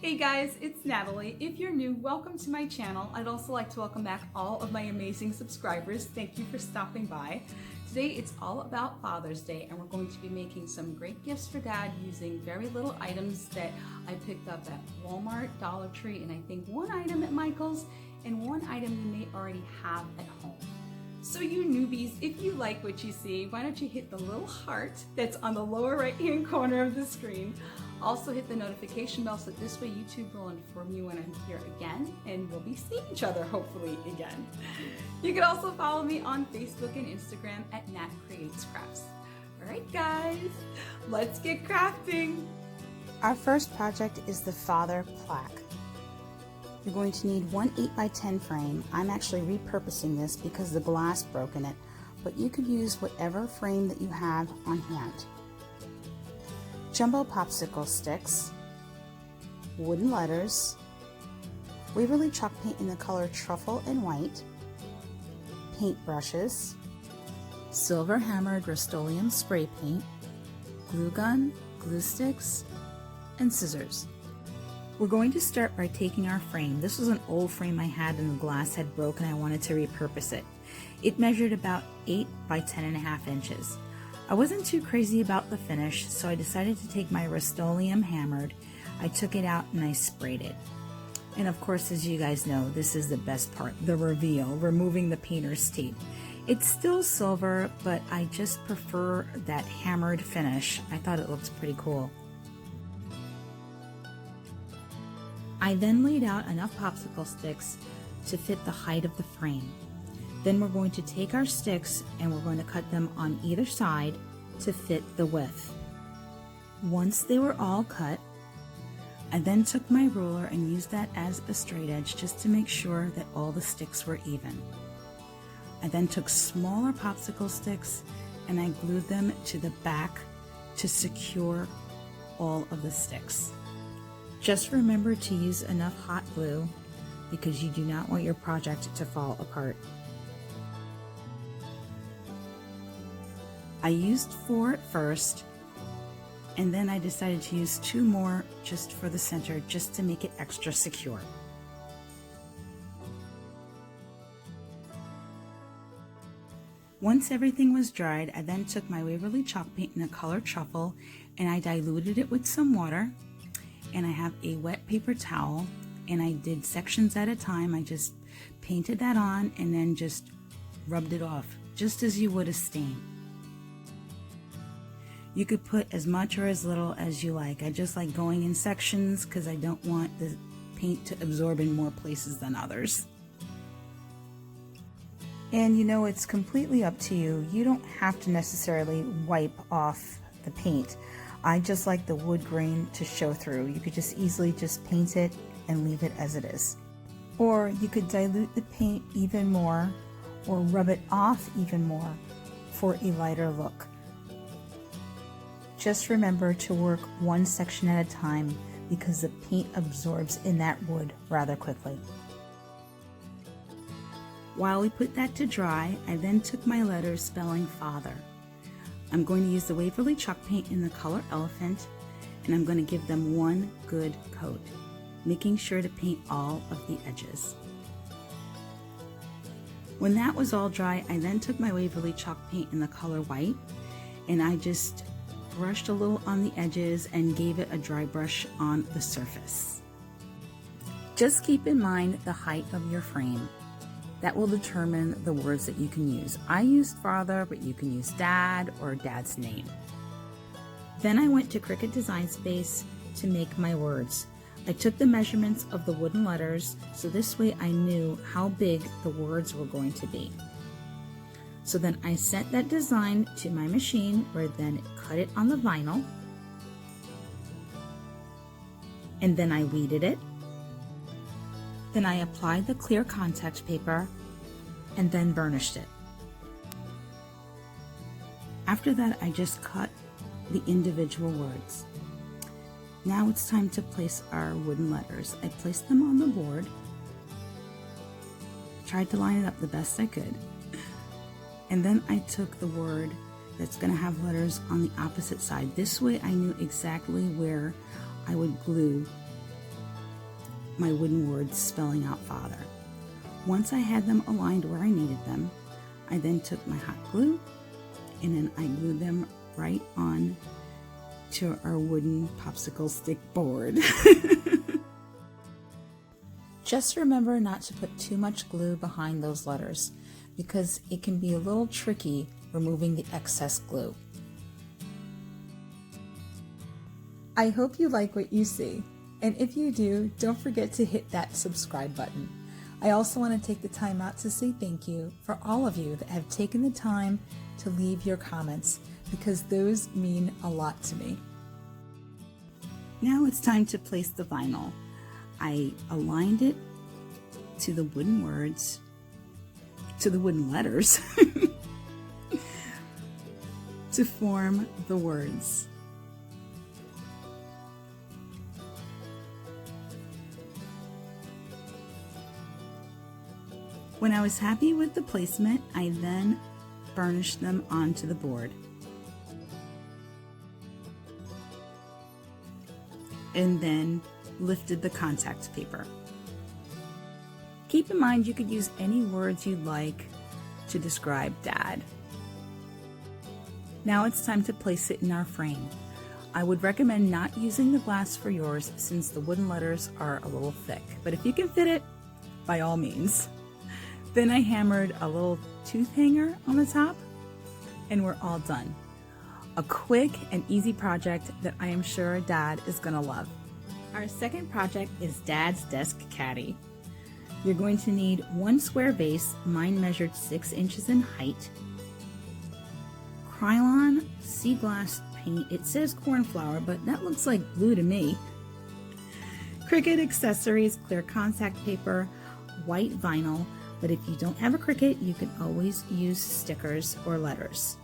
Hey guys, it's Natalie. If you're new, welcome to my channel. I'd also like to welcome back all of my amazing subscribers. Thank you for stopping by. Today it's all about Father's Day, and we're going to be making some great gifts for Dad using very little items that I picked up at Walmart, Dollar Tree, and I think one item at Michael's and one item you may already have at home. So you newbies, if you like what you see, why don't you hit the little heart that's on the lower right hand corner of the screen. Also hit the notification bell so this way YouTube will inform you when I'm here again, and we'll be seeing each other hopefully again. You can also follow me on Facebook and Instagram at Nat Creates Crafts. Alright guys, let's get crafting! Our first project is the Father Plaque. You're going to need one 8x10 frame. I'm actually repurposing this because the glass broke in it, but you could use whatever frame that you have on hand. Jumbo popsicle sticks, wooden letters, Waverly chalk paint in the color truffle and white, paint brushes, silver hammered Rust-Oleum spray paint, glue gun, glue sticks, and scissors. We're going to start by taking our frame. This was an old frame I had and the glass had broken. I wanted to repurpose it. It measured about 8 by 10.5 inches. I wasn't too crazy about the finish, so I decided to take my Rust-Oleum hammered. I took it out and I sprayed it. And of course, as you guys know, this is the best part, the reveal, removing the painter's tape. It's still silver, but I just prefer that hammered finish. I thought it looked pretty cool. I then laid out enough popsicle sticks to fit the height of the frame. Then we're going to take our sticks and we're going to cut them on either side to fit the width. Once they were all cut, I then took my ruler and used that as a straight edge just to make sure that all the sticks were even. I then took smaller popsicle sticks and I glued them to the back to secure all of the sticks. Just remember to use enough hot glue because you do not want your project to fall apart. I used 4 at first, and then I decided to use 2 more just for the center, just to make it extra secure. Once everything was dried, I then took my Waverly chalk paint in the color truffle and I diluted it with some water, and I have a wet paper towel, and I did sections at a time. I just painted that on and then just rubbed it off, just as you would a stain. You could put as much or as little as you like. I just like going in sections because I don't want the paint to absorb in more places than others. And you know, it's completely up to you. You don't have to necessarily wipe off the paint. I just like the wood grain to show through. You could just easily just paint it and leave it as it is. Or you could dilute the paint even more or rub it off even more for a lighter look. Just remember to work one section at a time because the paint absorbs in that wood rather quickly. While we put that to dry, I then took my letters spelling Father. I'm going to use the Waverly chalk paint in the color Elephant, and I'm going to give them one good coat, making sure to paint all of the edges. When that was all dry, I then took my Waverly chalk paint in the color White, and I just brushed a little on the edges and gave it a dry brush on the surface. Just keep in mind the height of your frame. That will determine the words that you can use. I used Father, but you can use Dad or Dad's name. Then I went to Cricut Design Space to make my words. I took the measurements of the wooden letters, so this way I knew how big the words were going to be. So then I sent that design to my machine, where then it cut it on the vinyl, and then I weeded it. Then I applied the clear contact paper and then burnished it. After that, I just cut the individual words. Now it's time to place our wooden letters. I placed them on the board, tried to line it up the best I could, and then I took the word that's going to have letters on the opposite side. This way I knew exactly where I would glue my wooden words spelling out Father. Once I had them aligned where I needed them, I then took my hot glue and then I glued them right on to our wooden popsicle stick board. Just remember not to put too much glue behind those letters because it can be a little tricky removing the excess glue. I hope you like what you see, and if you do, don't forget to hit that subscribe button. I also want to take the time out to say thank you for all of you that have taken the time to leave your comments because those mean a lot to me. Now it's time to place the vinyl. I aligned it to the wooden words, to the wooden letters, to form the words. When I was happy with the placement, I then burnished them onto the board. And then lifted the contact paper. Keep in mind you could use any words you'd like to describe Dad. Now it's time to place it in our frame. I would recommend not using the glass for yours since the wooden letters are a little thick, but if you can fit it, by all means. Then I hammered a little tooth hanger on the top and we're all done. A quick and easy project that I am sure Dad is gonna love. Our second project is Dad's desk caddy. You're going to need one square base, mine measured 6 inches in height, Krylon sea glass paint, it says cornflower, but that looks like glue to me, Cricut accessories, clear contact paper, white vinyl, but if you don't have a Cricut, you can always use stickers or letters.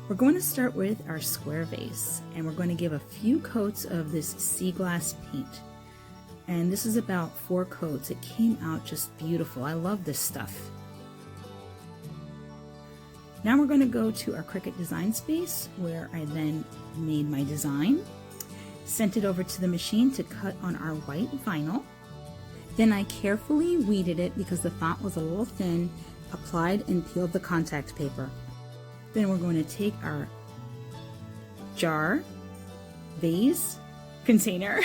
We're going to start with our square vase, and we're going to give a few coats of this sea glass paint. And this is about 4 coats. It came out just beautiful. I love this stuff. Now we're going to go to our Cricut design space where I then made my design, sent it over to the machine to cut on our white vinyl. Then I carefully weeded it because the font was a little thin, applied and peeled the contact paper. Then we're going to take our jar, vase, container,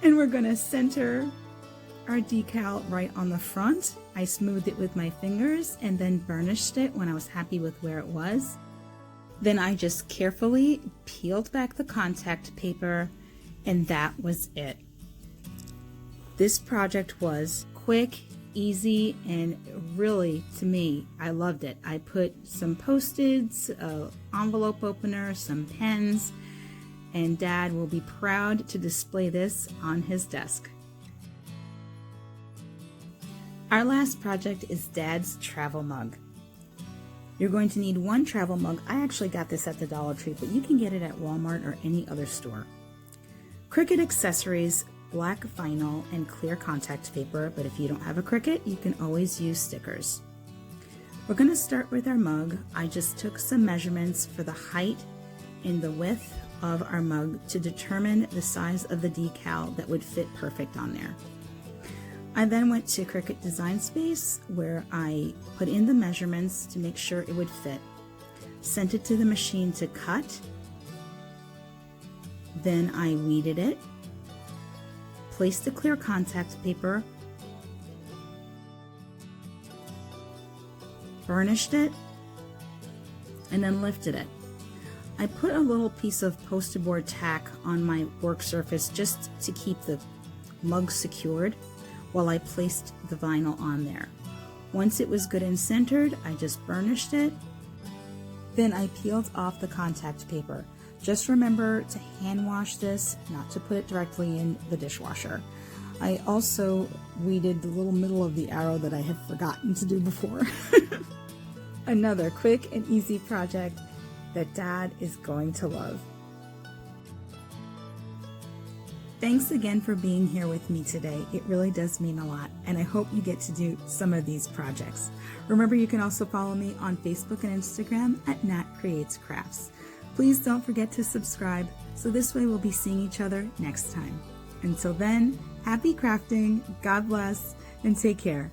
and we're going to center our decal right on the front. I smoothed it with my fingers and then burnished it when I was happy with where it was. Then I just carefully peeled back the contact paper, and that was it. This project was quick, easy, and really, to me, I loved it. I put some Post-its, envelope opener, some pens, and Dad will be proud to display this on his desk. Our last project is Dad's travel mug. You're going to need one travel mug. I actually got this at the Dollar Tree, but you can get it at Walmart or any other store. Cricut accessories, black vinyl, and clear contact paper, but if you don't have a Cricut, you can always use stickers. We're going to start with our mug. I just took some measurements for the height and the width of our mug to determine the size of the decal that would fit perfect on there. I then went to Cricut Design Space where I put in the measurements to make sure it would fit. Sent it to the machine to cut. Then I weeded it. Placed the clear contact paper, burnished it, and then lifted it. I put a little piece of poster board tack on my work surface just to keep the mug secured while I placed the vinyl on there. Once it was good and centered, I just burnished it. Then I peeled off the contact paper. Just remember to hand wash this, not to put it directly in the dishwasher. I also weeded the little middle of the arrow that I had forgotten to do before. Another quick and easy project that Dad is going to love. Thanks again for being here with me today. It really does mean a lot, and I hope you get to do some of these projects. Remember, you can also follow me on Facebook and Instagram at Nat Creates Crafts. Please don't forget to subscribe, so this way we'll be seeing each other next time. Until then, happy crafting, God bless, and take care.